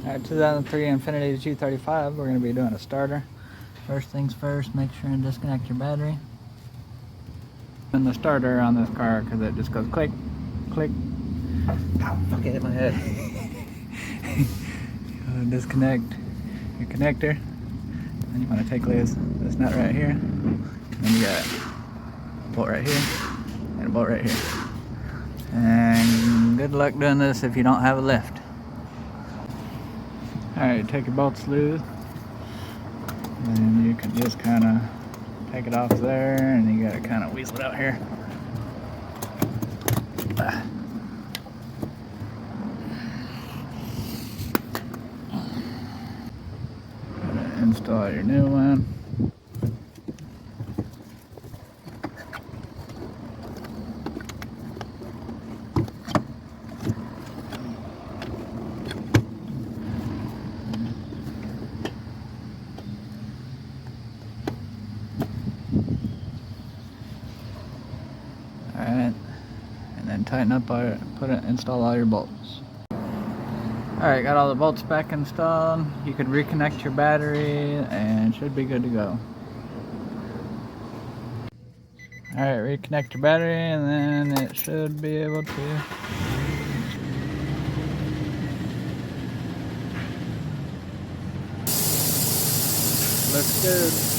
Alright, 2003 Infiniti G35, we're going to be doing a starter. First things first, make sure and disconnect your battery. And the starter on this car, because it just goes click, click. Ow, fuck, it hit my head. Disconnect your connector. And you want to take this nut right here. And then you got a bolt right here and a bolt right here. And good luck doing this if you don't have a lift. Alright, take your bolts loose, and you can just kind of take it off there, and you gotta kind of weasel it out here. Gotta install your new one. Alright, and then tighten up install all your bolts. Alright, got all the bolts back installed. You could reconnect your battery and should be good to go. Alright, reconnect your battery and then it should be able to. Looks good.